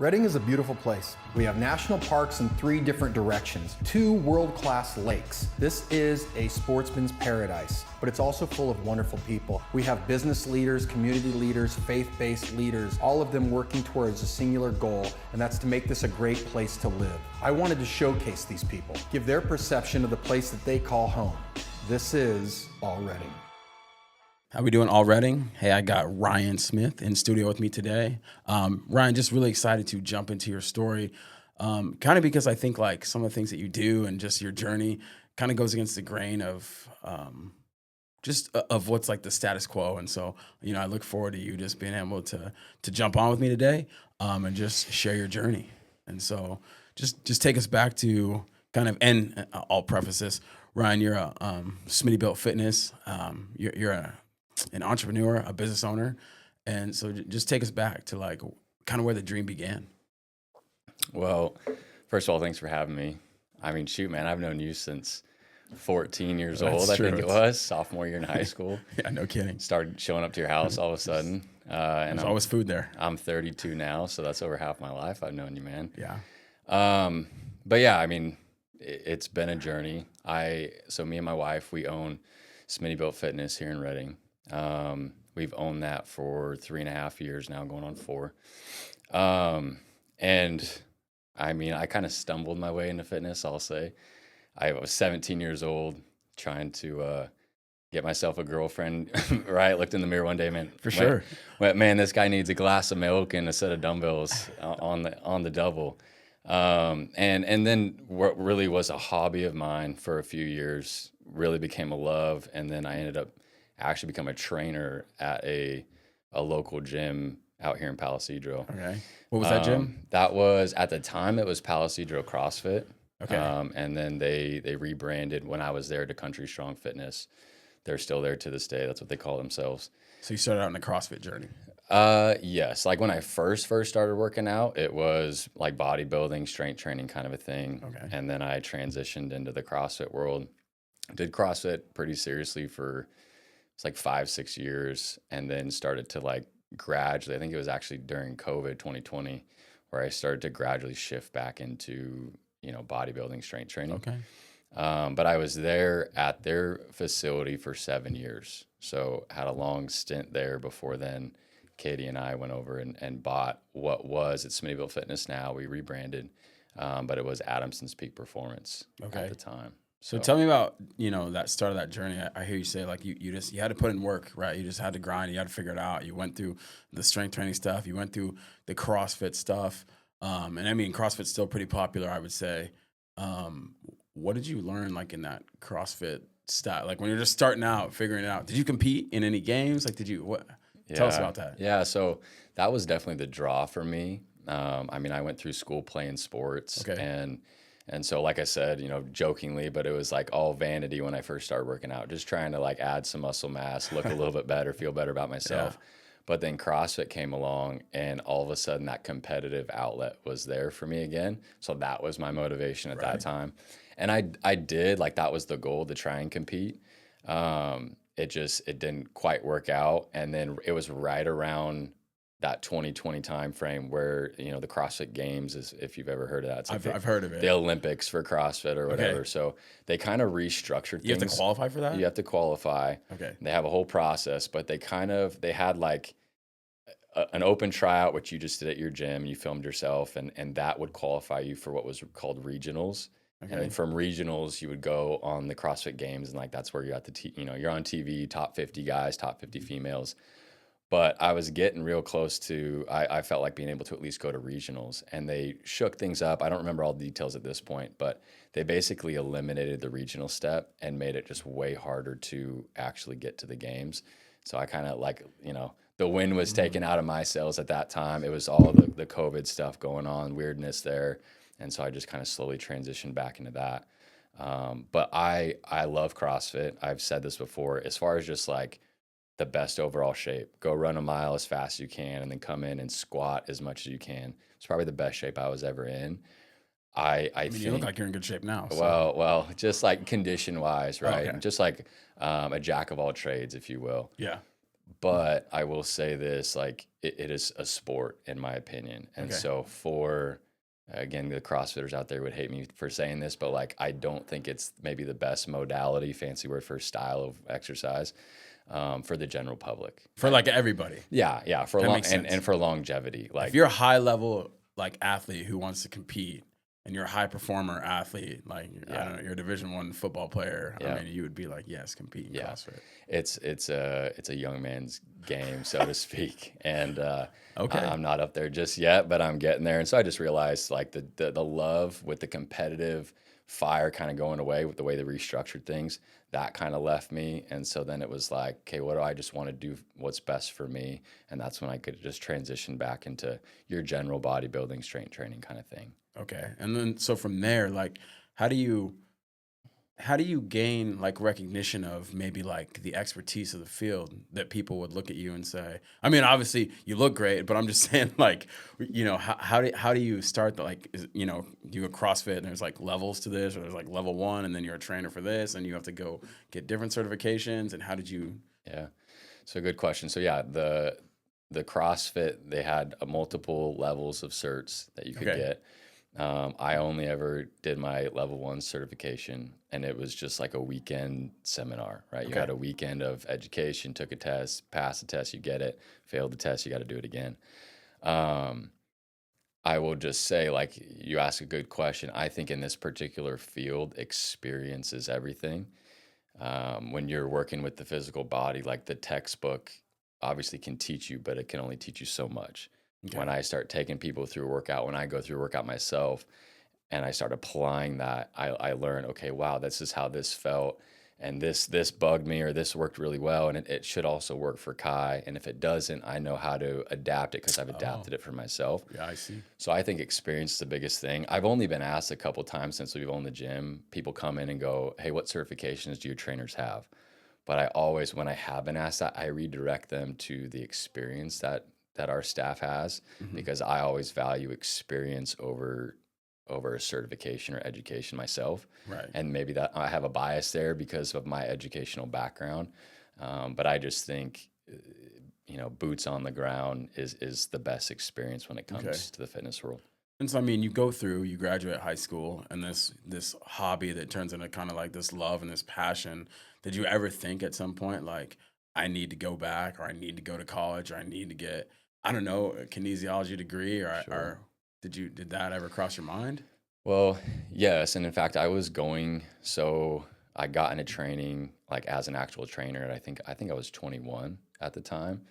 Redding is a beautiful place. We have national parks in 3 different directions, 2 world-class lakes. This is a sportsman's paradise, but it's also full of wonderful people. We have business leaders, community leaders, faith-based leaders, all of them working towards a singular goal, and that's to make this a great place to live. I wanted to showcase these people, give their perception of the place that they call home. This is allredding. How we doing, allredding? Hey, I got Ryan Smith in studio with me today. Ryan, just really excited to jump into your story, kind of because I think like some of the things that you do and just your journey kind of goes against the grain of of what's like the status quo. And so, you know, I look forward to you just being able to jump on with me today and just share your journey. And so just take us back to kind of, and I'll preface this, Ryan, you're a Smitty Built Fitness. You're an entrepreneur, a business owner. And so just take us back to like kind of where the dream began. Well, first of all, thanks for having me. I mean, shoot, man, I've known you since 14 years old, I think it was, sophomore year in high school. Yeah, no kidding. Started showing up to your house all of a sudden. And There's always food there. I'm 32 now, so that's over half my life I've known you, man. Yeah. But yeah, I mean, it's been a journey. So me and my wife, we own Smitty Built Fitness here in Redding. We've owned that for 3.5 years now, going on 4. And I mean, I kind of stumbled my way into fitness, I'll say. I was 17 years old trying to get myself a girlfriend, right? Looked in the mirror one day, man. For sure. Went, man, this guy needs a glass of milk and a set of dumbbells on the double. And then what really was a hobby of mine for a few years really became a love. And then I ended up actually become a trainer at a local gym out here in Palo, Cedro. Okay. What was that gym? That was, at the time, it was Palo Cedro CrossFit. Okay. And then they rebranded when I was there to Country Strong Fitness. They're still there to this day. That's what they call themselves. So you started out in the CrossFit journey. Yes. Like when I first started working out, it was like bodybuilding, strength training kind of a thing. Okay. And then I transitioned into the CrossFit world. Did CrossFit pretty seriously for it's like 5-6 years, and then started to like gradually, I think it was actually during COVID 2020, where I started to gradually shift back into, you know, bodybuilding, strength training. Okay. But I was there at their facility for 7 years. So had a long stint there before then. Katie and I went over and bought what was at Smitty Built Fitness now. We rebranded, but it was Adamson's Peak Performance at the time. So tell me about, you know, that start of that journey. I hear you say like you had to put in work, right? You just had to grind. You had to figure it out. You went through the strength training stuff. You went through the CrossFit stuff. And I mean, CrossFit's still pretty popular, I would say. What did you learn like in that CrossFit style? Like when you're just starting out, figuring it out, did you compete in any games? Like, tell us about that. Yeah. So that was definitely the draw for me. I mean, I went through school playing sports. Okay. And so, like I said, you know, jokingly, but it was like all vanity when I first started working out, just trying to like add some muscle mass, look a little bit better, feel better about myself. Yeah. But then CrossFit came along, and all of a sudden that competitive outlet was there for me again. So that was my motivation at that time. And I did, like, that was the goal, to try and compete. It didn't quite work out. And then it was right around that 2020 time frame where, you know, the CrossFit Games is, if you've ever heard of that. It's like I've heard of it. The Olympics for CrossFit or whatever. Okay. So they kind of restructured things. You have to qualify for that? You have to qualify. Okay. They have a whole process, but they had like an open tryout, which you just did at your gym. You filmed yourself, and that would qualify you for what was called regionals. Okay. And then from regionals, you would go on the CrossFit Games, and like that's where you're at you're on TV, top 50 guys, top 50 females. But I was getting real close to, I felt like being able to at least go to regionals, and they shook things up. I don't remember all the details at this point, but they basically eliminated the regional step and made it just way harder to actually get to the games. So I kind of like, you know, the wind was taken out of my sails at that time. It was all the COVID stuff going on, weirdness there. And so I just kind of slowly transitioned back into that. But I love CrossFit. I've said this before, as far as just like the best overall shape. Go run a mile as fast as you can, and then come in and squat as much as you can. It's probably the best shape I was ever in. I mean, you look like you're in good shape now. So. Well, just like condition wise, right? Okay. Just like a jack of all trades, if you will. Yeah. But I will say this, like it is a sport in my opinion. And Okay. so for, again, the CrossFitters out there would hate me for saying this, but like I don't think it's maybe the best modality, fancy word for style of exercise, for the general public. For like everybody. Yeah, for That long makes sense. and for longevity. If Like you're a high level like athlete who wants to compete and you're a high performer athlete, like I don't know, you're a Division I football player. Yeah. I mean, you would be like, yes, compete in CrossFit. it's a young man's game, so to speak. And Okay. I'm not up there just yet, but I'm getting there. And so I just realized like the love with the competitive fire kind of going away with the way they restructured things, that kind of left me. And so then it was like, okay, what do I just want to do what's best for me? And that's when I could just transition back into your general bodybuilding, strength training kind of thing. Okay. And then so from there, like how do you gain like recognition of maybe like the expertise of the field that people would look at you and say, I mean, obviously you look great, but I'm just saying like, how do you start the like, do a CrossFit and there's like levels to this, or there's like level 1 and then you're a trainer for this and you have to go get different certifications, and how did you? Yeah. So good question. So yeah, the CrossFit, they had multiple levels of certs that you could Okay. get. I only ever did my level 1 certification, and it was just like a weekend seminar, right? You Okay. had a weekend of education, took a test, passed the test, you get it, failed the test, you got to do it again. Um, I will just say, like, you ask a good question. I think in this particular field, experience is everything. When you're working with the physical body, like the textbook obviously can teach you, but it can only teach you so much. Okay. When I start taking people through a workout, when I go through a workout myself and I start applying that, I learn, okay, wow, this is how this felt. And this bugged me, or this worked really well. And it should also work for Kai. And if it doesn't, I know how to adapt it because I've adapted it for myself. Yeah, I see. So I think experience is the biggest thing. I've only been asked a couple times since we've owned the gym. People come in and go, hey, what certifications do your trainers have? But I always, when I have been asked that, I redirect them to the experience that our staff has, because I always value experience over a certification or education myself. Right. And maybe that I have a bias there because of my educational background. But I just think, boots on the ground is the best experience when it comes to the fitness world. And so, I mean, you graduate high school, and this hobby that turns into kind of like this love and this passion. Did you ever think at some point, like, I need to go back, or I need to go to college, or I need to get, I don't know, a kinesiology degree, or Sure. did that ever cross your mind? Well, yes, and in fact, so I got into training like as an actual trainer, and I think I was 21 at the time.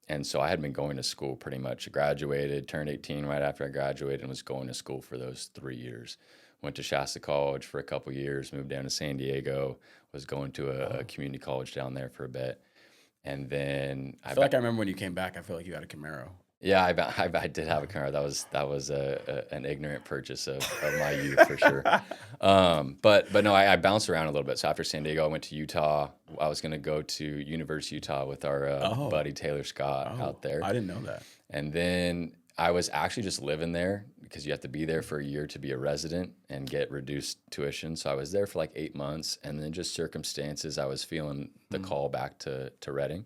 And so I had been going to school pretty much. Graduated, turned 18 right after I graduated, and was going to school for those 3 years. Went to Shasta College for a couple years, moved down to San Diego, was going to a community college down there for a bit. And then I feel like I remember when you came back, I feel like you had a Camaro. yeah, I did have a car. That was an ignorant purchase of my youth for sure. But no, I bounced around a little bit. So after San Diego, I went to Utah. I was going to go to University of Utah with our buddy Taylor Scott out there. I didn't know that. And then I was actually just living there because you have to be there for a year to be a resident and get reduced tuition. So I was there for like 8 months, and then just circumstances, I was feeling the call back to Redding.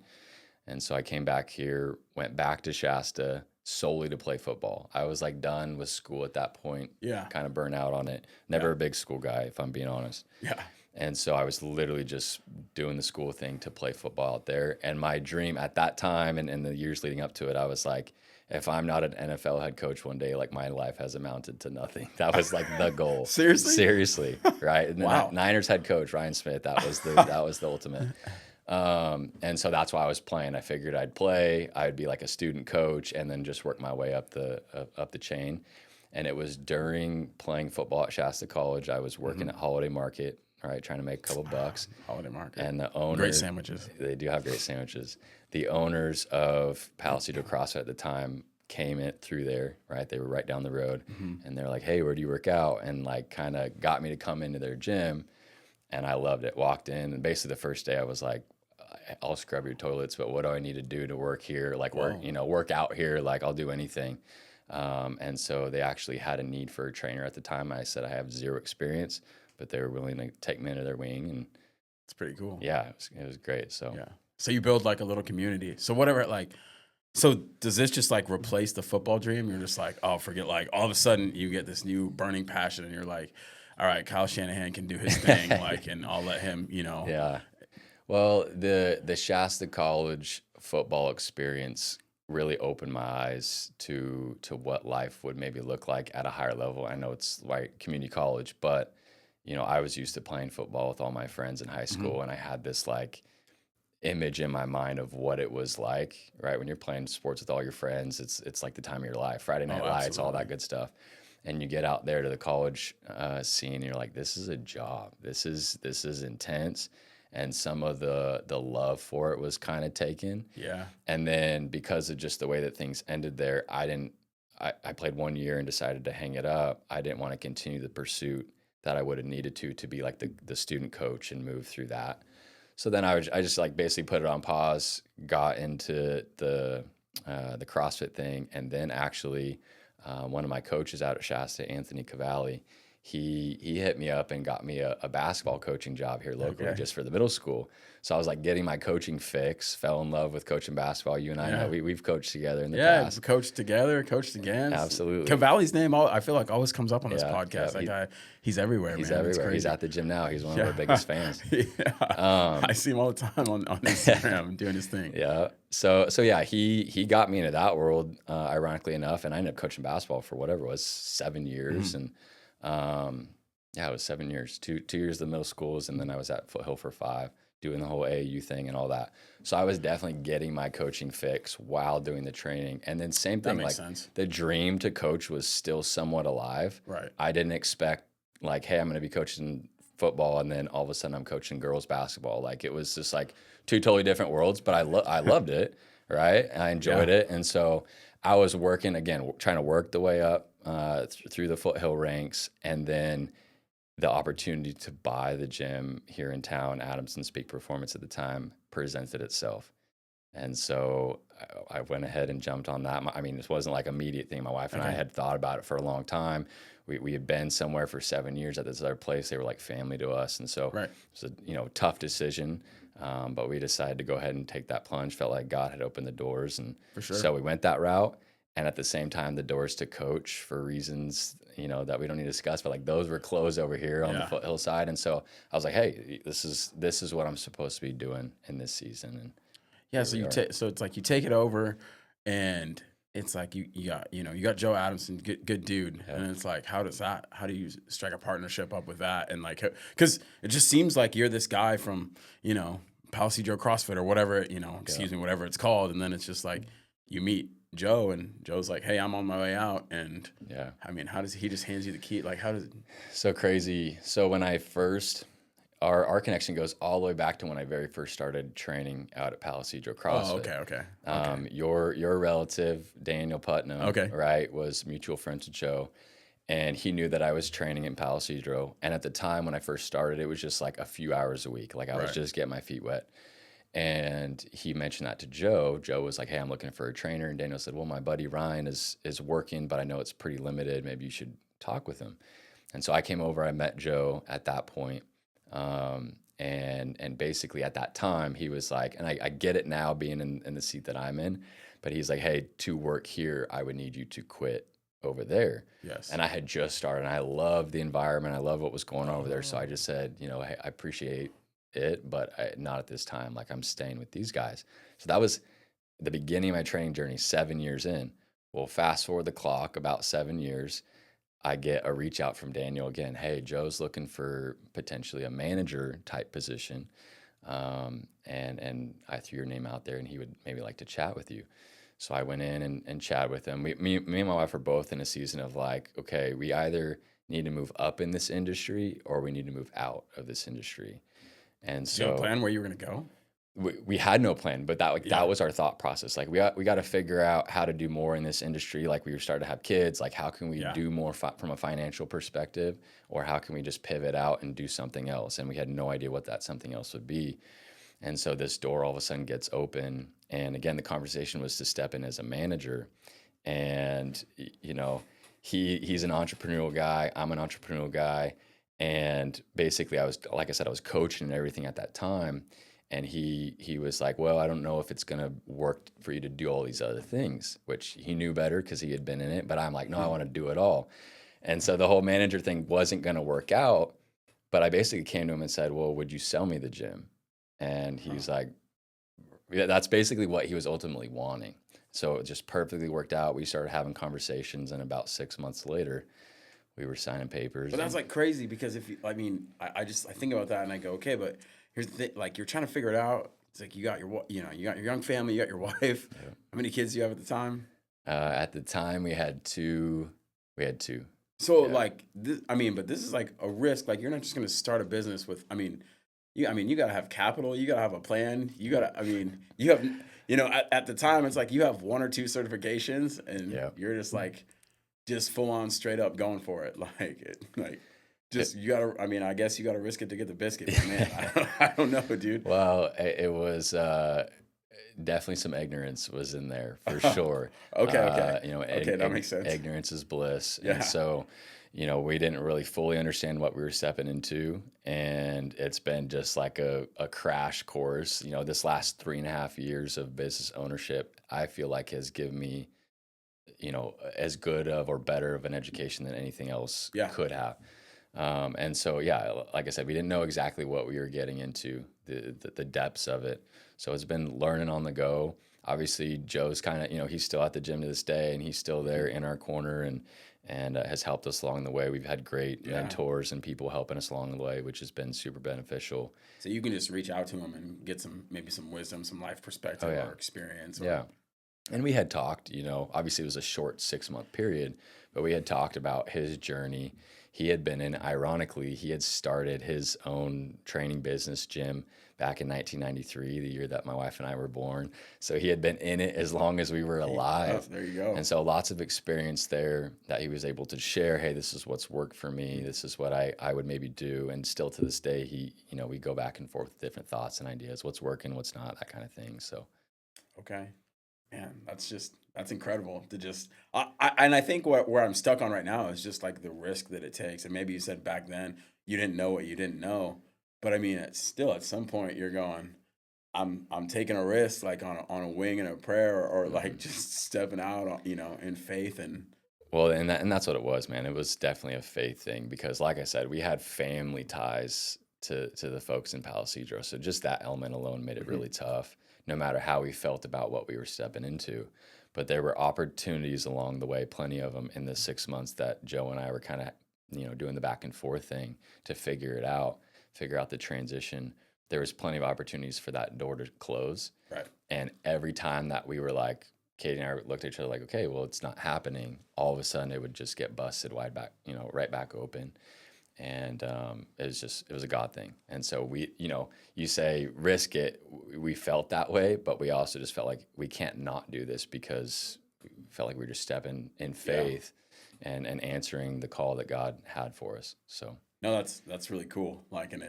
And so I came back here, went back to Shasta solely to play football. I was like done with school at that point. Yeah. Kind of burnt out on it. Never a big school guy, if I'm being honest. Yeah. And so I was literally just doing the school thing to play football out there. And my dream at that time and in the years leading up to it, I was like, if I'm not an NFL head coach one day, like my life has amounted to nothing. That was like the goal. Seriously, right? And Wow. Niners head coach Ryan Smith, that was the ultimate. And so that's why I was playing. I figured I'd play, I'd be like a student coach, and then just work my way up the chain. And it was during playing football at Shasta College, I was working at Holiday Market, right, trying to make a couple bucks. Holiday Market. And the owner, Great sandwiches. They do have great sandwiches. The owners of Palo Cedro CrossFit at the time came in through there, right? They were right down the road, and they're like, "Hey, where do you work out?" And like, kind of got me to come into their gym, and I loved it. Walked in, and basically the first day I was like, "I'll scrub your toilets, but what do I need to do to work here? Like, work out here. Like, I'll do anything." And so they actually had a need for a trainer at the time. I said I have zero experience, but they were willing to take me under their wing, and It's pretty cool. yeah, it was great. So Yeah. So you build like a little community. So whatever, like, so does this just like replace the football dream? You're just like, oh, forget, like all of a sudden you get this new burning passion and you're like, all right, Kyle Shanahan can do his thing, like, and I'll let him, Yeah. Well, the Shasta College football experience really opened my eyes to what life would maybe look like at a higher level. I know it's like community college, but I was used to playing football with all my friends in high school, and I had this like image in my mind of what it was like, right? When you're playing sports with all your friends, it's like the time of your life, Friday Night Lights, all that good stuff. And you get out there to the college scene, and you're like, this is a job. This is intense. And some of the love for it was kind of taken. Yeah. And then because of just the way that things ended there, I played 1 year and decided to hang it up. I didn't want to continue the pursuit that I would have needed to be like the student coach and move through that. So then I just like basically put it on pause, got into the CrossFit thing, and then actually one of my coaches out at Shasta, Anthony Cavalli, he hit me up and got me a basketball coaching job here locally just for the middle school. So I was like getting my coaching fix, fell in love with coaching basketball. You and I know we've coached together in the past. Coached together, coached again. Absolutely. Cavalli's name, I feel like always comes up on this podcast. That guy, he's everywhere, he's man. everywhere. He's at the gym now. He's one of our biggest fans. I see him all the time on Instagram doing his thing. Yeah. So yeah, he got me into that world, ironically enough, and I ended up coaching basketball for whatever it was, 7 years. And it was 7 years, two years of the middle schools, and then I was at Foothill for 5, doing the whole AAU thing and all that. So I was definitely getting my coaching fix while doing the training. And then same thing, like the dream to coach was still somewhat alive. Right. I didn't expect like, hey, I'm going to be coaching football, and then all of a sudden I'm coaching girls basketball. Like it was just like two totally different worlds, but I loved it, right? I enjoyed it. And so I was working, again, trying to work the way up through the Foothill ranks, and then the opportunity to buy the gym here in town, Adamson's Peak Performance at the time, presented itself. And so I went ahead and jumped on that. I mean, this wasn't like an immediate thing. My wife and I had thought about it for a long time. We had been somewhere for 7 years at this other place. They were like family to us. And so it was a tough decision. But we decided to go ahead and take that plunge. Felt like God had opened the doors. And so we went that route. And at the same time, the doors to coach, for reasons, that we don't need to discuss, but like those were closed over here on the Foothill side. And so I was like, hey, this is what I'm supposed to be doing in this season. And so it's like you take it over, and it's like you got Joe Adamson, good dude, and it's like, how do you strike a partnership up with that? And like, because it just seems like you're this guy from Palo, Cedro, CrossFit or whatever, whatever it's called, and then it's just like you meet Joe, and Joe's like, hey, I'm on my way out. And I mean, how does he just hands you the key? Like, how does so crazy. So when I first, our connection goes all the way back to when I very first started training out at Palo, Cedro, CrossFit. Oh, okay. Your relative, Daniel Putnam, right, was mutual friends with Joe. And he knew that I was training in Palo, Cedro. And at the time when I first started, it was just like a few hours a week. Like I was just getting my feet wet. And he mentioned that to Joe. Joe was like, hey, I'm looking for a trainer. And Daniel said, well, my buddy Ryan is working, but I know it's pretty limited. Maybe you should talk with him. And so I came over, I met Joe at that point. And basically at that time, he was like, and I get it now being in the seat that I'm in, but he's like, hey, to work here, I would need you to quit over there. Yes. And I had just started, and I loved the environment. I love what was going on over there. So I just said, hey, I appreciate it, but not at this time. Like I'm staying with these guys. So that was the beginning of my training journey, 7 years in. Well, fast forward the clock about 7 years, I get a reach out from Daniel again. Hey, Joe's looking for potentially a manager type position. And I threw your name out there, and he would maybe like to chat with you. So I went in and chatted with him. Me and my wife are both in a season of like, okay, we either need to move up in this industry or we need to move out of this industry. And so, you have a plan where you were going to go? We had no plan, but that was our thought process. Like we got to figure out how to do more in this industry. Like we were starting to have kids. Like how can we do more from a financial perspective, or how can we just pivot out and do something else? And we had no idea what that something else would be. And so this door all of a sudden gets open. And again, the conversation was to step in as a manager. And he's an entrepreneurial guy. I'm an entrepreneurial guy. And basically I was coaching and everything at that time. And he was like, well, I don't know if it's going to work for you to do all these other things, which he knew better because he had been in it. But I'm like, no, I want to do it all. And so the whole manager thing wasn't going to work out. But I basically came to him and said, well, would you sell me the gym? And he's like, yeah, that's basically what he was ultimately wanting. So it just perfectly worked out. We started having conversations, and about 6 months later, we were signing papers. But that's like crazy because if you, I mean, I think about that and I go, okay, but here's the thing, like you're trying to figure it out. It's like you got your young family, you got your wife. Yeah. How many kids do you have at the time? At the time, we had two. So like, but this is like a risk. Like you're not just going to start a business with. You got to have capital. You got to have a plan. You have. At the time, it's like you have 1 or 2 certifications, and you're just like. Just full on straight up going for it. You gotta, I guess you gotta risk it to get the biscuit, but man. I don't know, dude. Well, it was definitely some ignorance was in there for sure. Okay. That makes sense. Ignorance is bliss. Yeah. And so, we didn't really fully understand what we were stepping into. And it's been just like a crash course. This last 3.5 years of business ownership, I feel like has given me as good of or better of an education than anything else could have. And so, like I said, we didn't know exactly what we were getting into, the depths of it. So it's been learning on the go. Obviously, Joe's kind of, he's still at the gym to this day, and he's still there in our corner and has helped us along the way. We've had great mentors and people helping us along the way, which has been super beneficial. So you can just reach out to him and get maybe some wisdom, some life perspective or experience. And we had talked, obviously it was a short 6-month period, but we had talked about his journey. He had ironically, he had started his own training business gym back in 1993, the year that my wife and I were born. So he had been in it as long as we were alive. Oh, there you go. And so lots of experience there that he was able to share. Hey, this is what's worked for me. This is what I would maybe do. And still to this day, we go back and forth with different thoughts and ideas, what's working, what's not, that kind of thing. So. Okay. Man, that's incredible to just, I think where I'm stuck on right now is just like the risk that it takes. And maybe you said back then you didn't know what you didn't know, but it's still at some point you're going, I'm taking a risk like on a wing and a prayer or like just stepping out, in faith and. Well, and that's what it was, man. It was definitely a faith thing because like I said, we had family ties to the folks in Palo Cedro. So just that element alone made it really tough. No matter how we felt about what we were stepping into. But there were opportunities along the way, plenty of them in the 6 months that Joe and I were kind of, doing the back and forth thing to figure out the transition. There was plenty of opportunities for that door to close. Right. And every time that we were like, Katie and I looked at each other like, okay, well, it's not happening. All of a sudden it would just get busted wide back, right back open. And it was a God thing. And so we, you say risk it. We felt that way, but we also just felt like we can't not do this because we felt like we were just stepping in faith and answering the call that God had for us. So no, that's really cool. Like, and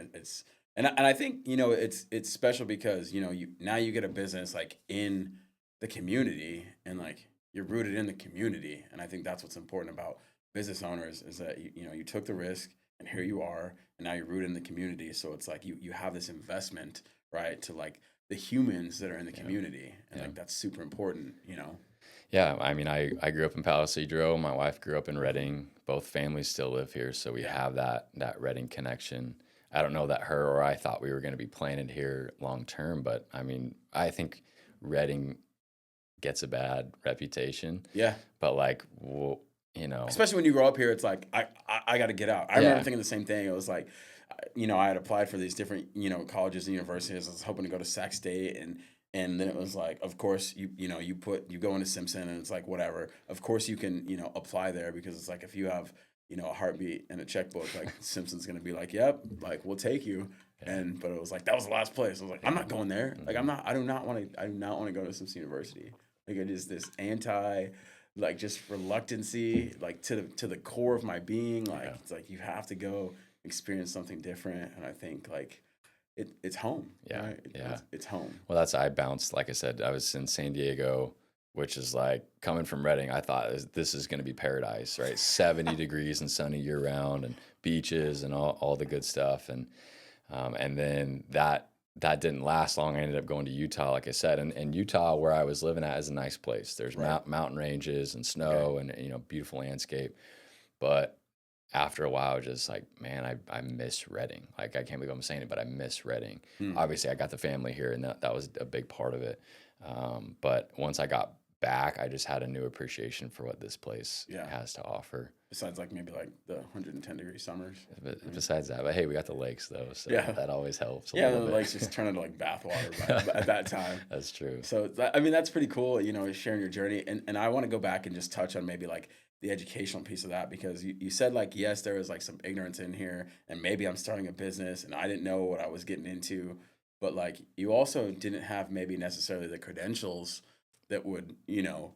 I think it's special because you now you get a business like in the community and like you're rooted in the community. And I think that's what's important about business owners is that you took the risk. And here you are, and now you're rooted in the community. So it's like you have this investment, right, to like the humans that are in the community, and like that's super important, Yeah, I grew up in Palo Cedro. My wife grew up in Redding. Both families still live here, so we have that Redding connection. I don't know that her or I thought we were going to be planted here long term, but I think Redding gets a bad reputation. Yeah, but like, especially when you grow up here, it's like I got to get out. I remember thinking the same thing. It was like, I had applied for these different colleges and universities. I was hoping to go to Sac State, and then it was like, of course you go into Simpson, and it's like whatever. Of course you can apply there because it's like if you have a heartbeat and a checkbook, like Simpson's gonna be like, yep, like we'll take you. But it was like that was the last place. I was like, I'm not going there. Like I do not want to go to Simpson University. Like it is this like just reluctancy, like to the core of my being, like it's like you have to go experience something different, and I think like it's home. Right? It's home. Well, I bounced, like I said, I was in San Diego, which is like coming from Redding. I thought this is going to be paradise, right? 70 degrees and sunny year round, and beaches and all the good stuff, and then that didn't last long. I ended up going to Utah, like I said, and Utah, where I was living at, is a nice place. There's mountain ranges and snow and, you know, beautiful landscape. But after a while, just like, man, I miss Redding. Like, I can't believe I'm saying it, but I miss Redding. Obviously, I got the family here, and that was a big part of it. But once I got back, I just had a new appreciation for what this place has to offer. Besides, like, maybe like the 110-degree summers. But besides that, but hey, we got the lakes though, so that always helps. Yeah, the lakes just turn into like bathwater at that time. That's true. So I mean, that's pretty cool. You know, sharing your journey, and I want to go back and just touch on maybe like the educational piece of that, because you said like, yes, there was like some ignorance in here, and maybe I'm starting a business and I didn't know what I was getting into, but like you also didn't have maybe necessarily the credentials that would, you know,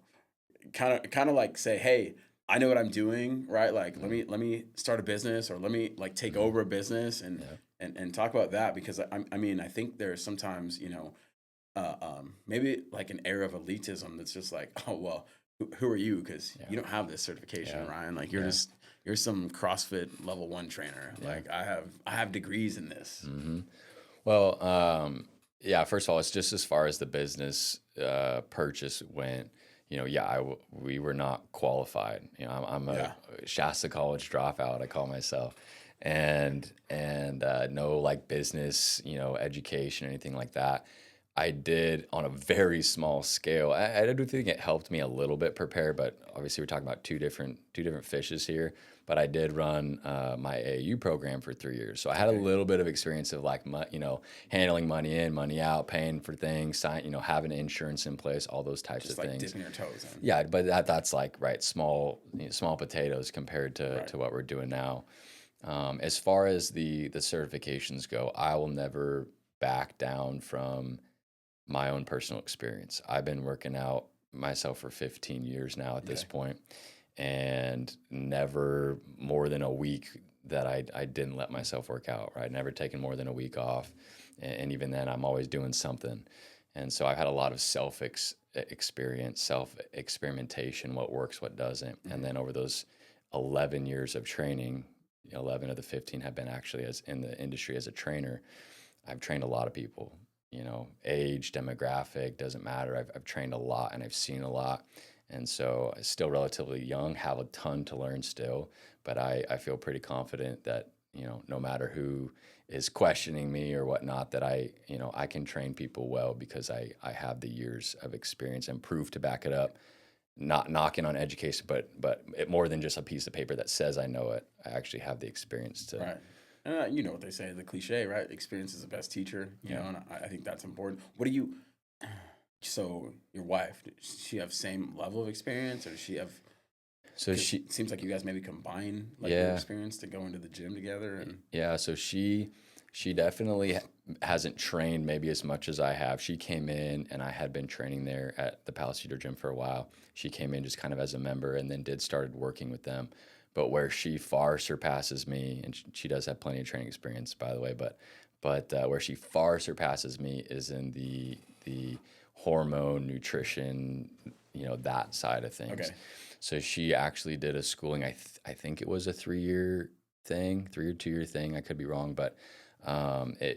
kind of like say, hey, I know what I'm doing, right? Like, let me start a business, or let me like take over a business and talk about that, because I mean, I think there's sometimes, you know, maybe like an air of elitism that's just like, oh, well, who are you? Because you don't have this certification, Ryan. Like you're some CrossFit level 1 trainer. Like I have degrees in this. Well, first of all, it's just as far as the business purchase went. You know, we were not qualified. You know, I'm a Shasta College dropout, I call myself, and no like business, you know, education, anything like that. I did on a very small scale. I do think it helped me a little bit prepare, but obviously we're talking about two different fishes here. But I did run my AAU program for 3 years, so I had a little bit of experience of like, you know, handling money in, money out, paying for things, you know, having insurance in place, all those types of things. Dipping your toes in. Yeah, but that's like small potatoes compared to what we're doing now. As far as the certifications go, I will never back down from my own personal experience. I've been working out myself for 15 years now at this point, and never more than a week that I didn't let myself work out, right? Never taken more than a week off. And even then, I'm always doing something. And so I've had a lot of experience, self-experimentation, what works, what doesn't. And then over those 11 years of training, 11 of the 15 have been actually as in the industry as a trainer. I've trained a lot of people, you know, age, demographic, doesn't matter. I've trained a lot and I've seen a lot. And so I'm still relatively young, have a ton to learn still, but I feel pretty confident that, you know, no matter who is questioning me or whatnot, that I can train people well because I have the years of experience and proof to back it up. Not knocking on education, but more than just a piece of paper that says I know it. I actually have the experience to. Right. And you know what they say, the cliche, right? Experience is the best teacher, you know, and I think that's important. So your wife, does she have same level of experience, or does she have? So it seems like you guys maybe combine your experience to go into the gym together. And so she definitely hasn't trained maybe as much as I have. She came in, and I had been training there at the Palo Cedro gym for a while. She came in just kind of as a member, and then started working with them. But where she far surpasses me, and she does have plenty of training experience, by the way, but where she far surpasses me is in the hormone, nutrition, you know, that side of things. Okay. So she actually did a schooling. I think it was a 3-year thing, 3 or 2 year thing. I could be wrong, but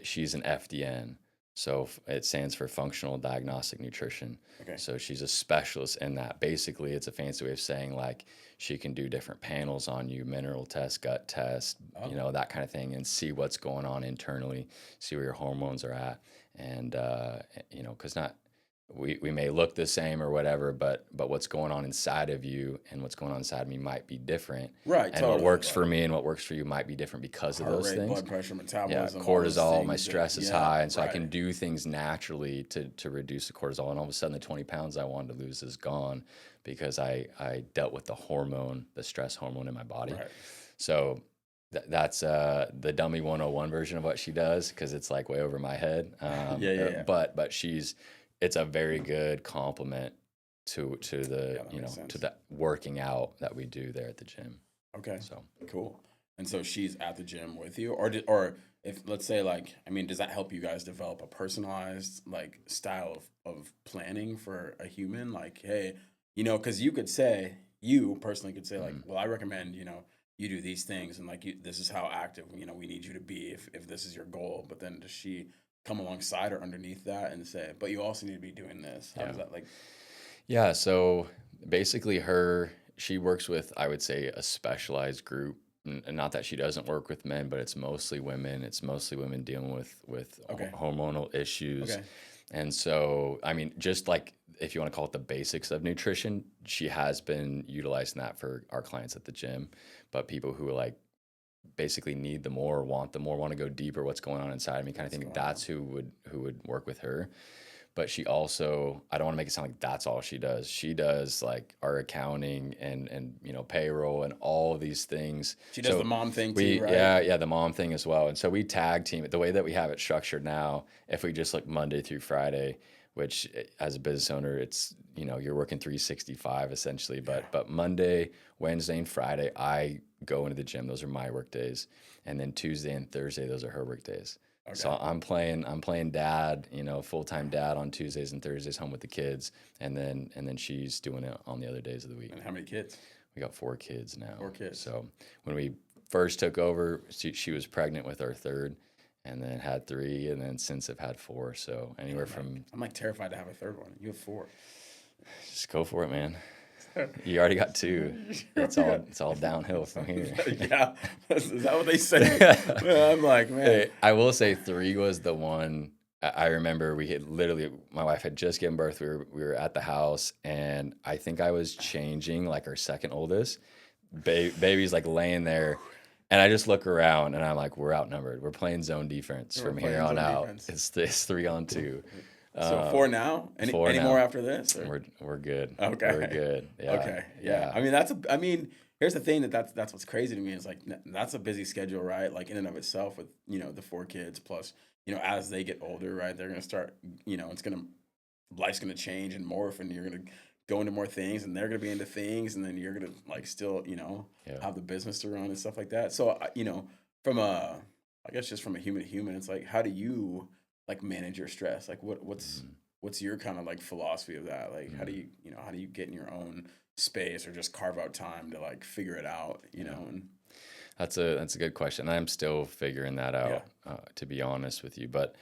she's an FDN. So it stands for Functional Diagnostic Nutrition. Okay. So she's a specialist in that. Basically, it's a fancy way of saying like she can do different panels on you, mineral test, gut test, you know, that kind of thing, and see what's going on internally, see where your hormones are at, and you know, because we may look the same or whatever, but what's going on inside of you and what's going on inside of me might be different. Right. And what works for me and what works for you might be different because of those things. Blood pressure, metabolism. Yeah, cortisol, my stress is high. And so I can do things naturally to reduce the cortisol. And all of a sudden the 20 pounds I wanted to lose is gone because I dealt with the stress hormone in my body. Right. So that's the dummy 101 version of what she does, because it's like way over my head. But it's a very good complement to the to the working out that we do there at the gym. Okay. So cool. And so she's at the gym with you, or if let's say like, I mean, does that help you guys develop a personalized like style of planning for a human? Like, hey, you know, because you personally could say like, well, I recommend, you know, you do these things, and like this is how active, you know, we need you to be if this is your goal. But then does she come alongside or underneath that and say, but you also need to be doing this? How does that like? Yeah. So basically she works with, I would say, a specialized group. And not that she doesn't work with men, but it's mostly women. It's mostly women dealing with hormonal issues. Okay. And so, I mean, just like if you want to call it the basics of nutrition, she has been utilizing that for our clients at the gym. But people who like basically need the more, want the more, want to go deeper, what's going on inside me, kind of thing. That's who would work with her. But she also, I don't want to make it sound like that's all she does. She does like our accounting and payroll and all of these things. She does the mom thing too, right? Yeah, the mom thing as well. And so we tag team it. The way that we have it structured now, if we just look Monday through Friday, which as a business owner, it's, you're working 365 essentially. But Monday, Wednesday, and Friday, I go into the gym. Those are my work days. And then Tuesday and Thursday, those are her work days. Okay. So I'm playing dad, full-time dad on Tuesdays and Thursdays, home with the kids, and then she's doing it on the other days of the week. And how many kids? We got 4 kids now. 4 kids. So when we first took over, she was pregnant with our third, and then had 3, and then since have had 4. So anywhere from I'm like terrified to have a third one. You have 4. Just go for it, man. You already got 2. It's all downhill from here. Yeah, is that what they say? I'm like, man. Hey, I will say 3 was the one. I remember we had my wife had just given birth. We were at the house, and I think I was changing like our second oldest. Baby's like laying there, and I just look around, and I'm like, we're outnumbered. We're playing zone defense from here on out. It's 3-on-2. So 4 now? Any more after this? Or? We're good. Okay. We're good. Yeah. Okay. Yeah. I mean, here's the thing that's what's crazy to me is like that's a busy schedule, right? Like in and of itself with, the 4 kids plus, as they get older, right? They're going to start, life's going to change and morph, and you're going to go into more things, and they're going to be into things, and then you're going to like still, have the business to run and stuff like that. So, from I guess just from a human to human, it's like, how do you like manage your stress? Like what's your kind of like philosophy of that? Like how do you get in your own space or just carve out time to like figure it out, And that's a good question. I'm still figuring that out, to be honest with you. But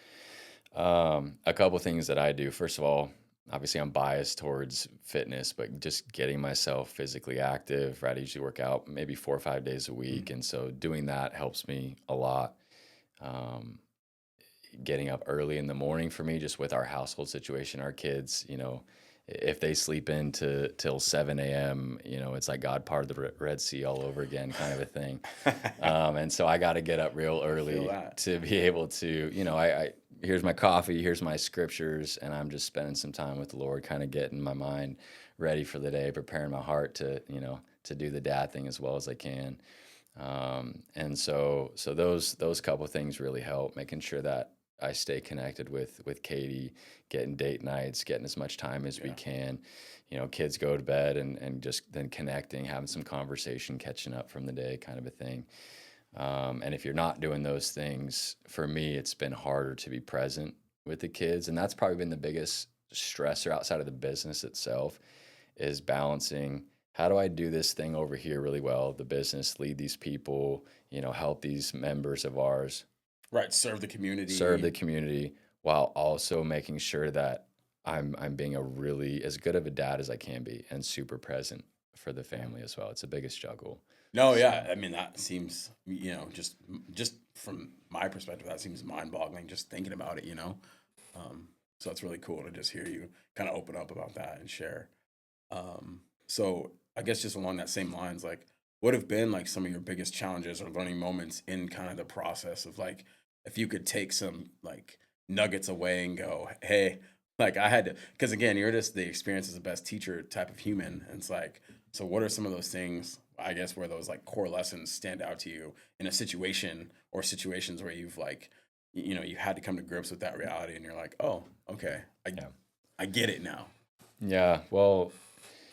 a couple things that I do. First of all, obviously I'm biased towards fitness, but just getting myself physically active, right? I usually work out maybe 4 or 5 days a week. And so doing that helps me a lot. Getting up early in the morning for me, just with our household situation, our kids, if they sleep in till 7 a.m., it's like God parted the Red Sea all over again, kind of a thing. And so I got to get up real early to be able to, I here's my coffee, here's my scriptures, and I'm just spending some time with the Lord, kind of getting my mind ready for the day, preparing my heart to do the dad thing as well as I can. And so those couple things really help, making sure that I stay connected with Katie, getting date nights, getting as much time as we can. Kids go to bed and just then connecting, having some conversation, catching up from the day, kind of a thing. And if you're not doing those things, for me, it's been harder to be present with the kids. And that's probably been the biggest stressor outside of the business itself, is balancing, how do I do this thing over here really well, the business, lead these people, help these members of ours. Right, serve the community, while also making sure that I'm being as good of a dad as I can be, and super present for the family as well. It's the biggest struggle. No, yeah, I mean that seems, just from my perspective, that seems mind-boggling just thinking about it, So it's really cool to just hear you kind of open up about that and share. So I guess just along that same lines, like, what have been like some of your biggest challenges or learning moments in kind of the process of like, if you could take some like nuggets away and go, hey, like I had to, because again, you're just the experience is the best teacher type of human. And it's like, so what are some of those things, I guess, where those like core lessons stand out to you in a situation or situations where you've like, you had to come to grips with that reality and you're like, oh, okay, I get it now. Yeah, well,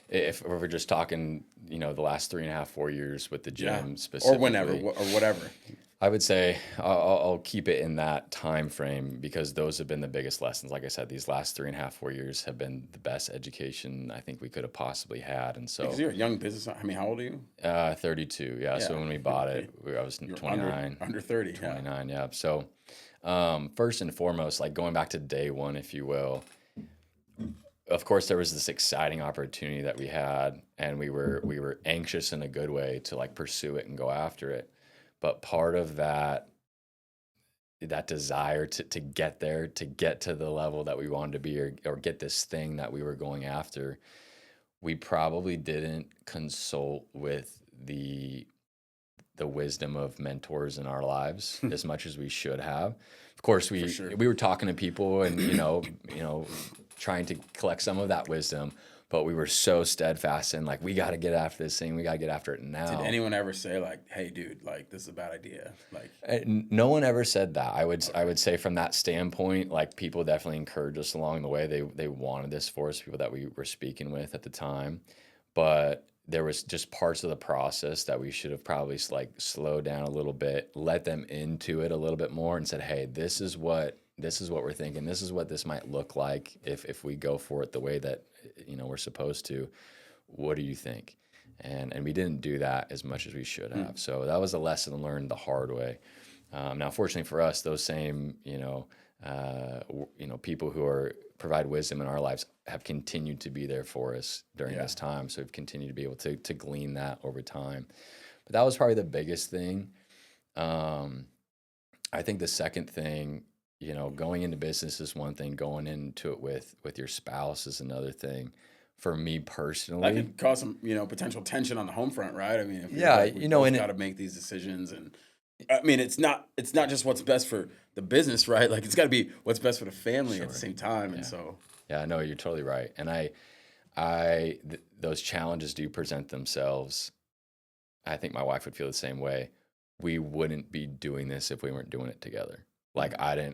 if we're just talking, the last 3.5, 4 years with the gym specifically. Or whenever, or whatever. I would say I'll keep it in that time frame, because those have been the biggest lessons. Like I said, these last 3.5, 4 years have been the best education I think we could have possibly had. And so, because you're a young business, I mean, how old are you? 32. Yeah. So when we bought it, I was 29. Under 30. 29. Yeah. So First and foremost, like going back to day one, if you will, of course, there was this exciting opportunity that we had, and we were anxious in a good way to like pursue it and go after it. But part of that desire to get there, to get to the level that we wanted to be, or get this thing that we were going after, we probably didn't consult with the wisdom of mentors in our lives as much as we should have. Of course, we were talking to people and trying to collect some of that wisdom, but we were so steadfast in like, we got to get after this thing. We got to get after it now. Did anyone ever say like, "Hey, dude, like this is a bad idea"? Like, no one ever said that. I would say from that standpoint, like people definitely encouraged us along the way. They wanted this for us, people that we were speaking with at the time, but there was just parts of the process that we should have probably like slowed down a little bit, let them into it a little bit more, and said, "Hey, this is what we're thinking. This is what this might look like if we go for it the way that we're supposed to. What do you think?" And we didn't do that as much as we should have. So that was a lesson learned the hard way. Now, fortunately for us, those same people who provide wisdom in our lives have continued to be there for us during this time. So we've continued to be able to glean that over time. But that was probably the biggest thing. I think the second thing, going into business is one thing. Going into it with your spouse is another thing. For me personally, that could cause some, potential tension on the home front, right? I mean, we got to make these decisions, and I mean, it's not just what's best for the business, right? Like it's got to be what's best for the family at the same time, and so. Yeah, no, you're totally right, and those challenges do present themselves. I think my wife would feel the same way. We wouldn't be doing this if we weren't doing it together. Like I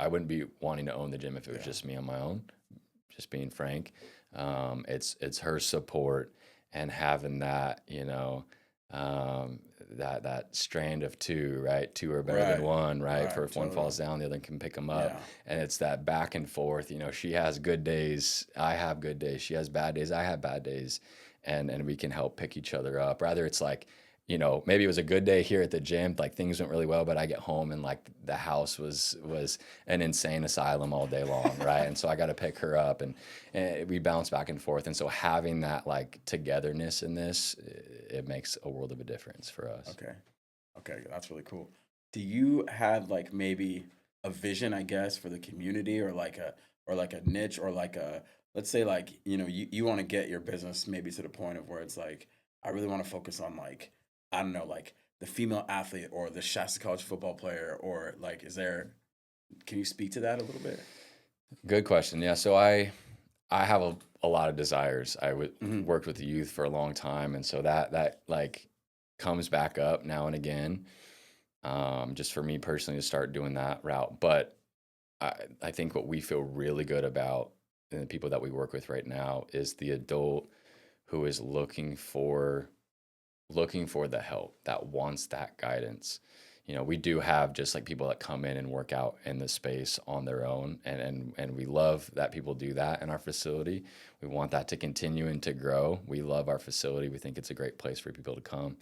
wouldn't be wanting to own the gym if it was just me on my own. Just being frank, it's her support and having that, that strand of two, right? Two are better than one, right? For if one falls down, the other can pick them up. Yeah. And it's that back and forth. She has good days, I have good days. She has bad days, I have bad days, and we can help pick each other up. Rather, it's like, maybe it was a good day here at the gym, like things went really well, but I get home and like the house was an insane asylum all day long, right? And so I got to pick her up, and we bounce back and forth. And so having that like togetherness in this, it makes a world of a difference for us. Okay, that's really cool. Do you have like maybe a vision, I guess, for the community, or like a niche, or like let's say like, you want to get your business maybe to the point of where it's like, I really want to focus on like, I don't know, like the female athlete or the Shasta College football player, or like, can you speak to that a little bit? Good question. Yeah. So I have a lot of desires. I worked with the youth for a long time. And so that like comes back up now and again, just for me personally to start doing that route. But I think what we feel really good about, and the people that we work with right now, is the adult who is looking for the help, that wants that guidance. We do have just like people that come in and work out in the space on their own, and we love that people do that in our facility. We want that to continue and to grow. We love our facility. We think it's a great place for people to come.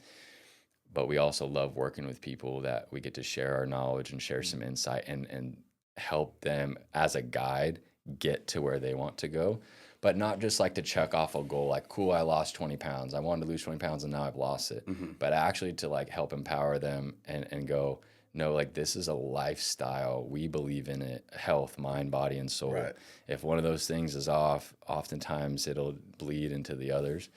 But we also love working with people that we get to share our knowledge and share some insight and help them as a guide get to where they want to go. But not just like to check off a goal, like, cool, I lost 20 pounds. I wanted to lose 20 pounds and now I've lost it. But actually to like help empower them and go, no, like this is a lifestyle. We believe in it, health, mind, body, and soul. Right. If one of those things is off, oftentimes it'll bleed into the others.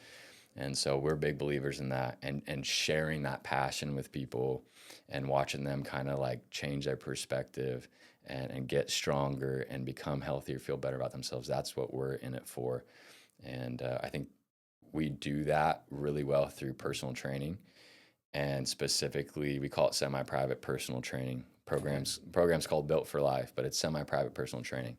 And so we're big believers in that, and sharing that passion with people and watching them kind of like change their perspective and get stronger and become healthier, feel better about themselves. That's what we're in it for. And I think we do that really well through personal training, and specifically we call it semi-private personal training programs called Built for Life, but it's semi-private personal training.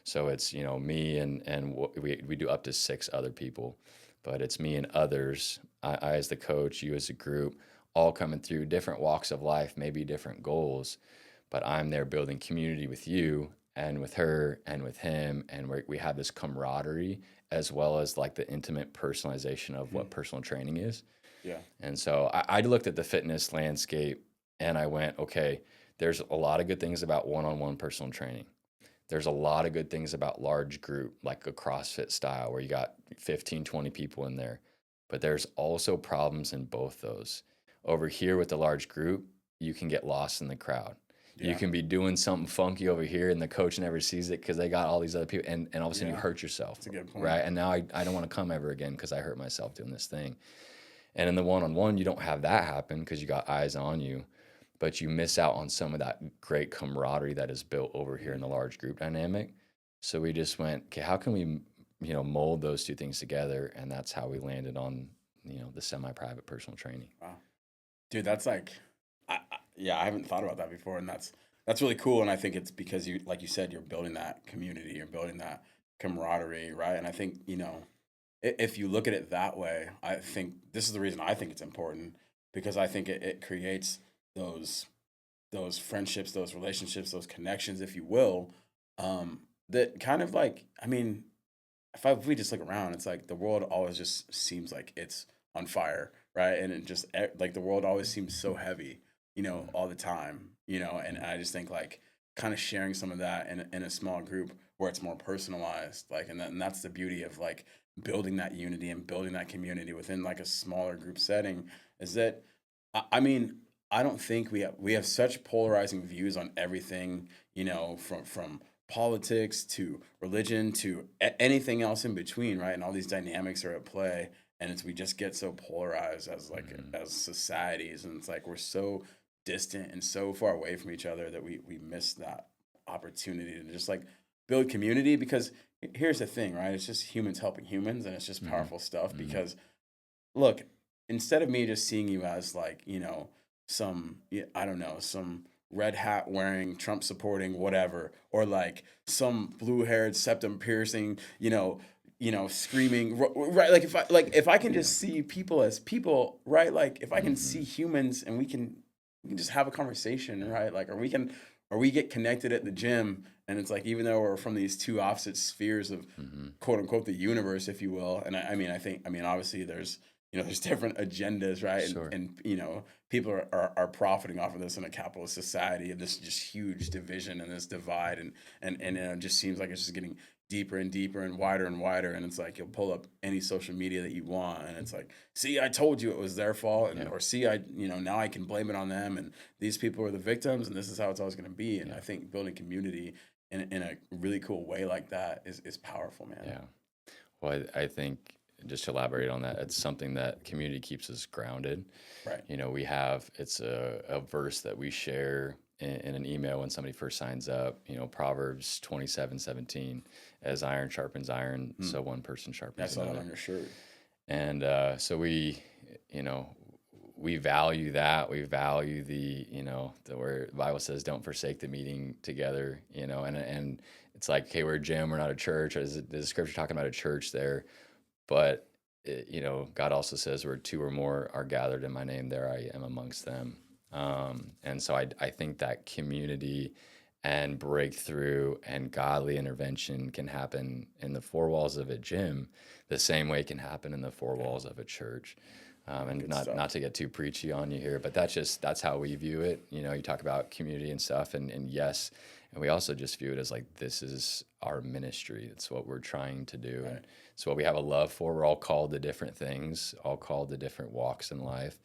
So it's, me and we do up to 6 other people, but it's me and others. I as the coach, you as a group, all coming through different walks of life, maybe different goals. But I'm there building community with you and with her and with him. And we have this camaraderie, as well as like the intimate personalization of what personal training is. Yeah. And so I looked at the fitness landscape and I went, okay, there's a lot of good things about one-on-one personal training. There's a lot of good things about large group, like a CrossFit style where you got 15, 20 people in there. But there's also problems in both those. Over here with the large group, you can get lost in the crowd. Yeah. You can be doing something funky over here and the coach never sees it because they got all these other people, and all of a sudden you hurt yourself. That's a good point. Right? And now I don't want to come ever again because I hurt myself doing this thing. And in the one-on-one, you don't have that happen because you got eyes on you, but you miss out on some of that great camaraderie that is built over here in the large group dynamic. So we just went, okay, how can we, mold those two things together? And that's how we landed on, the semi-private personal training. Wow. Dude, that's like, I haven't thought about that before. And that's really cool. And I think it's because you, like you said, you're building that community, you're building that camaraderie, right? And I think, if you look at it that way, I think this is the reason I think it's important, because I think it creates those friendships, those relationships, those connections, if you will, that kind of like, I mean, if we just look around, it's like the world always just seems like it's on fire, right? And it just, like, the world always seems so heavy, all the time, and I just think, like, kind of sharing some of that in a small group where it's more personalized, like, and that's the beauty of, like, building that unity and building that community within, like, a smaller group setting, is that, I mean, I don't think we have such polarizing views on everything, from politics to religion to anything else in between, right? And all these dynamics are at play, and we just get so polarized as, like, as societies, and it's like we're so distant and so far away from each other that we miss that opportunity to just, like, build community. Because here's the thing, right? It's just humans helping humans, and it's just powerful stuff. Because look, instead of me just seeing you as, like, some red hat wearing, Trump supporting, whatever, or like some blue haired, septum piercing, screaming, right? Like if I can just see people as people, right? Like if I can see humans and we can just have a conversation, right? Like, or we get connected at the gym, and it's like, even though we're from these two opposite spheres of quote unquote the universe, if you will. And I mean, obviously there's different agendas, right? Sure. And people are profiting off of this in a capitalist society, of this just huge division and this divide, and it just seems like it's just getting deeper and deeper and wider. And it's like, you'll pull up any social media that you want, and it's like, see, I told you it was their fault, or see, now I can blame it on them, and these people are the victims, and this is how it's always going to be. And I think building community in a really cool way like that is powerful, man. Yeah. Well, I think, just to elaborate on that, it's something that community keeps us grounded. Right. It's a verse that we share in an email when somebody first signs up, Proverbs 27:17, as iron sharpens iron, so one person sharpens another. That's on your shirt. And so we value that. We value where the Bible says, don't forsake the meeting together, and it's like, okay, we're a gym, we're not a church. Is the scripture talking about a church there? But, God also says, where two or more are gathered in my name, there I am amongst them. And so I think that community and breakthrough and godly intervention can happen in the four walls of a gym the same way it can happen in the four walls of a church. And not to get too preachy on you here, but that's how we view it. You talk about community and stuff, and yes, and we also just view it as like, this is our ministry. It's what we're trying to do. Right. And it's what we have a love for. We're all called to different things, all called to different walks in life.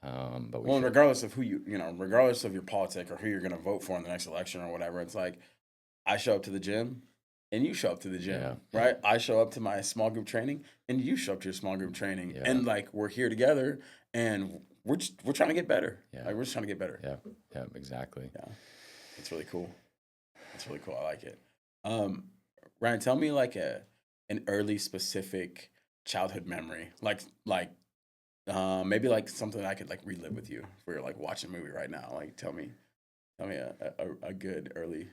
But regardless of regardless of your politic or who you're going to vote for in the next election or whatever, it's like, I show up to the gym and you show up to the gym, right? I show up to my small group training and you show up to your small group training, and like, we're here together, and we're trying to get better. Yeah. Like, we're just trying to get better. Yeah, exactly. Yeah, it's really cool. I like it. Ryan, tell me like an early specific childhood memory, like maybe like something I could like relive with you if we were like watching a movie right now. Like, tell me a good early.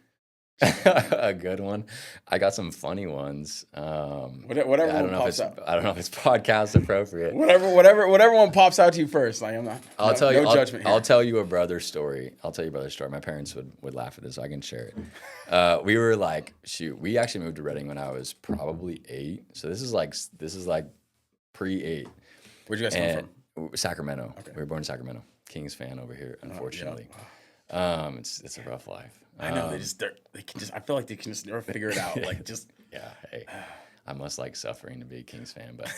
A good one. I got some funny ones. Whatever I one pops out. I don't know if it's podcast appropriate. Whatever one pops out to you first. Like, I'm not. I'll tell you. No judgment here. I'll tell you a brother's story. My parents would laugh at this, so I can share it. We were like, we actually moved to Redding when I was probably 8. So this is like pre-8. Where'd you guys come from? Sacramento. Okay. We were born in Sacramento. Kings fan over here, unfortunately. It's a rough life. I know they can just, I feel like they can just never figure it out. Like just, Yeah. Hey, I must like suffering to be a Kings fan, but,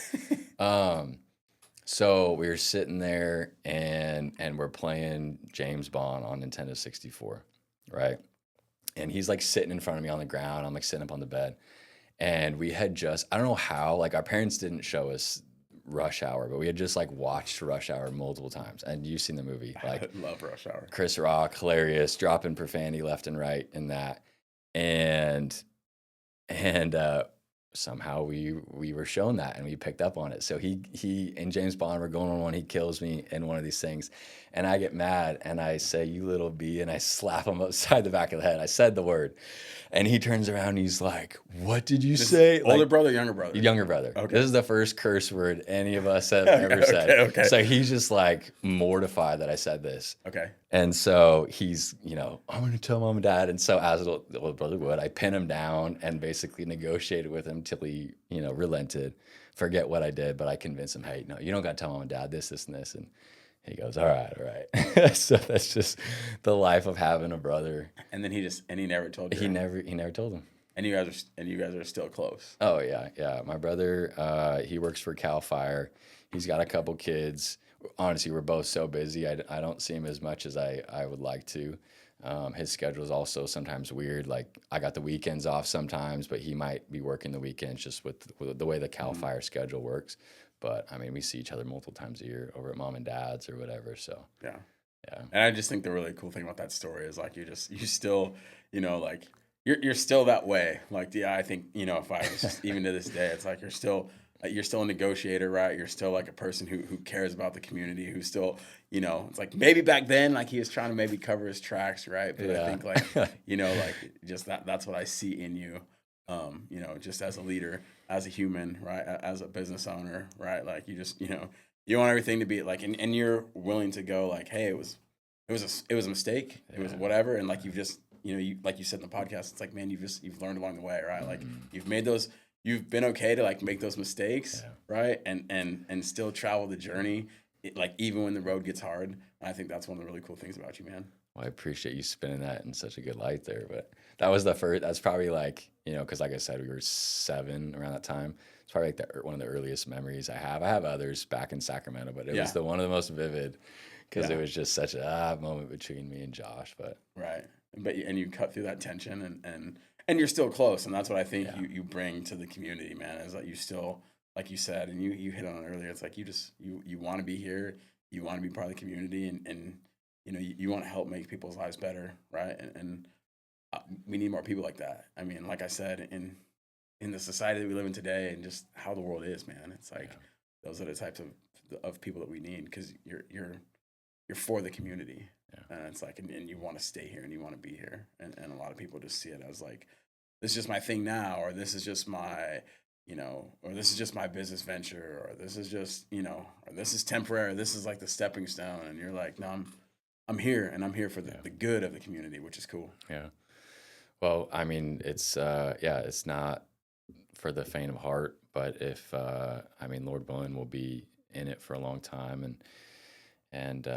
so we were sitting there and we're playing James Bond on Nintendo 64, right? And he's like sitting in front of me on the ground. I'm like sitting up on the bed. And we had just, I don't know how, like our parents didn't show us Rush Hour, but we had just like watched Rush Hour multiple times. And you've seen the movie. Like I love Rush Hour. Chris Rock, hilarious, dropping profanity left and right in that. And somehow we were shown that and we picked up on it. So he and James Bond were going on one. He kills me in one of these things, and I get mad and I say, "You little B," and I slap him upside the back of the head. I said the word, and he turns around and he's like, "What did you say?" Older Like, brother, younger brother? younger brother. Okay. This is the first curse word any of us have ever said. Okay. So he's just like mortified that I said this. Okay. And so he's, I'm going to tell mom and dad. And so as the little brother would, I pin him down and basically negotiated with him till he, relented. Forget what I did, but I convinced him, hey, no, you don't got to tell mom and dad this, and this. And he goes, all right. So that's just the life of having a brother. And then he never told you. He never told him. And you guys are still close. Oh yeah. My brother, he works for Cal Fire. He's got a couple kids. Honestly, we're both so busy. I don't see him as much as I would like to. His schedule is also sometimes weird. Like I got the weekends off sometimes, but he might be working the weekends just with the way the Cal Fire schedule works. But I mean, we see each other multiple times a year over at mom and dad's or whatever. So yeah. Yeah. And I just think the really cool thing about that story is like you still, like you're still that way. Like, yeah, I think, if I was just, even to this day, it's like you're still a negotiator, right? You're still like a person who cares about the community, who's still, it's like maybe back then, like he was trying to maybe cover his tracks, right? But Yeah. I think like, like just that's what I see in you, just as a leader, as a human, right? As a business owner, right? Like you just, you want everything to be like, and you're willing to go like, hey, it was a mistake. It was whatever. And like, you've just, like you said in the podcast, it's like, man, you've learned along the way, right? Like you've been okay to like make those mistakes, right? And still travel the journey, like even when the road gets hard. And I think that's one of the really cool things about you, man. Well, I appreciate you spinning that in such a good light there. But that was the first, that's probably like, because like I said, we were 7 around that time. It's probably like one of the earliest memories I have. I have others back in Sacramento, but it was one of the most vivid because it was just such a moment between me and Josh. But right. But you cut through that tension and you're still close. And that's what I think you bring to the community, man, is that you still, like you said, and you hit on it earlier, it's like you want to be here, you want to be part of the community, and you want to help make people's lives better, right? And we need more people like that. I mean, like I said, in the society that we live in today and just how the world is, man, it's like those are the types of people that we need, because you're for the community. And it's like, and you want to stay here and you want to be here. And a lot of people just see it as like, this is just my thing now, or this is just my, or this is just my business venture, or this is just, or this is temporary. This is like the stepping stone. And you're like, no, I'm here, and I'm here for the good of the community, which is cool. Yeah. Well, I mean, it's not for the faint of heart, but if, Lord willing, we'll be in it for a long time. And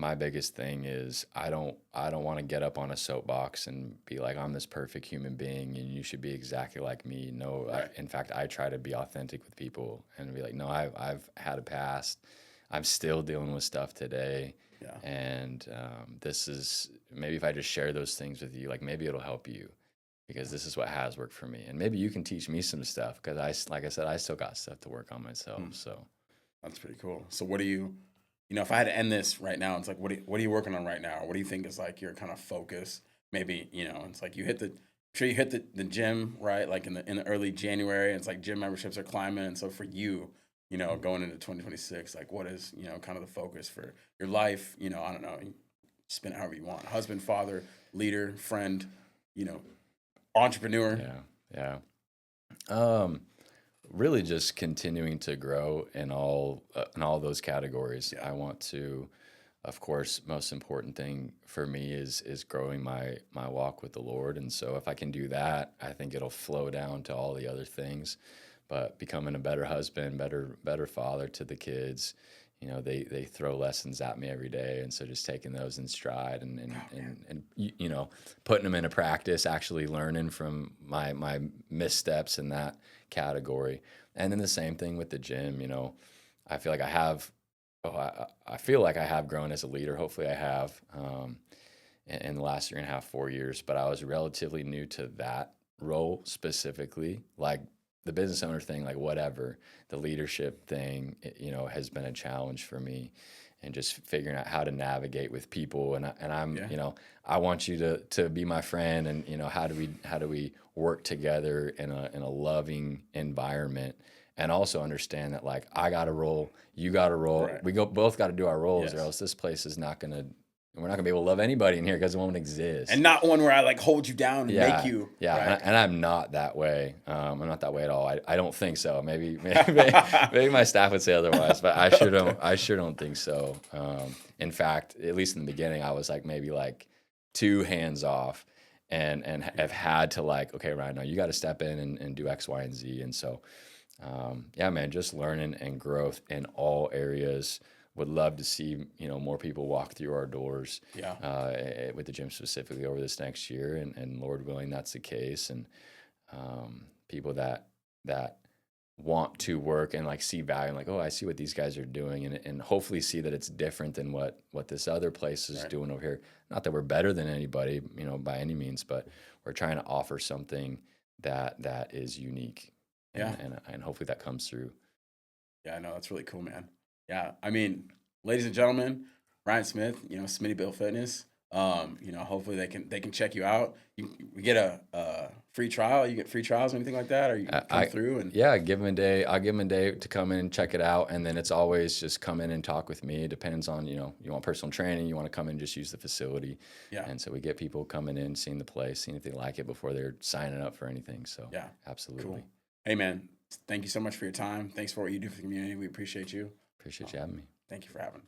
my biggest thing is I don't want to get up on a soapbox and be like, I'm this perfect human being and you should be exactly like me. No, Right. In fact, I try to be authentic with people and be like, no, I've had a past. I'm still dealing with stuff today. Yeah. And this is, maybe if I just share those things with you, like maybe it'll help you, because this is what has worked for me. And maybe you can teach me some stuff, because like I said, I still got stuff to work on myself. So that's pretty cool. So what do you, if I had to end this right now, it's like, what are you working on right now? What do you think is like your kind of focus? Maybe, it's like you hit the gym, right? Like in the early January, and it's like gym memberships are climbing. And so for you, going into 2026, like what is, kind of the focus for your life? I don't know, spin it however you want. Husband, father, leader, friend, entrepreneur. Yeah. Really just continuing to grow in all those categories. I want to, of course, most important thing for me is growing my walk with the Lord. And so if I can do that, I think it'll flow down to all the other things. But becoming a better husband, better father to the kids, they throw lessons at me every day. And so just taking those in stride and putting them into practice, actually learning from my missteps in that category. And then the same thing with the gym. I feel like I feel like I have grown as a leader. Hopefully I have, in the last 3.5, 4 years, but I was relatively new to that role specifically. Like the business owner thing, like whatever, the leadership thing, has been a challenge for me, and just figuring out how to navigate with people. And I'm, I want you to be my friend, and how do we work together in a loving environment, and also understand that like I got to roll, you got to roll, Right. we both got to do our roles, Yes. or else this place is not gonna. We're not gonna be able to love anybody in here because it won't exist. And not one where I like hold you down and make you. Yeah, right? and I'm not that way. I'm not that way at all. I don't think so. Maybe my staff would say otherwise, but I sure don't think so. In fact, at least in the beginning, I was like maybe like too hands off, and have had to like, okay, Ryan, no, you got to step in and do X, Y, and Z. And so, yeah, man, just learning and growth in all areas. Would love to see more people walk through our doors, with the gym specifically over this next year, and Lord willing, that's the case. And people that want to work and like see value, and like, oh, I see what these guys are doing, and hopefully see that it's different than what this other place is doing over here. Not that we're better than anybody, by any means, but we're trying to offer something that is unique, and hopefully that comes through. Yeah, no, that's really cool, man. Yeah, I mean, ladies and gentlemen, Ryan Smith, Smitty Built Fitness. Hopefully they can check you out. You get a free trial. You get free trials or anything like that, or you come through and give them a day. I'll give them a day to come in and check it out, and then it's always just come in and talk with me. It depends on you want personal training, you want to come in and just use the facility. Yeah. And so we get people coming in, seeing the place, seeing if they like it before they're signing up for anything. So yeah, absolutely. Cool. Hey man, thank you so much for your time. Thanks for what you do for the community. We appreciate you. Appreciate you having me. Thank you for having me.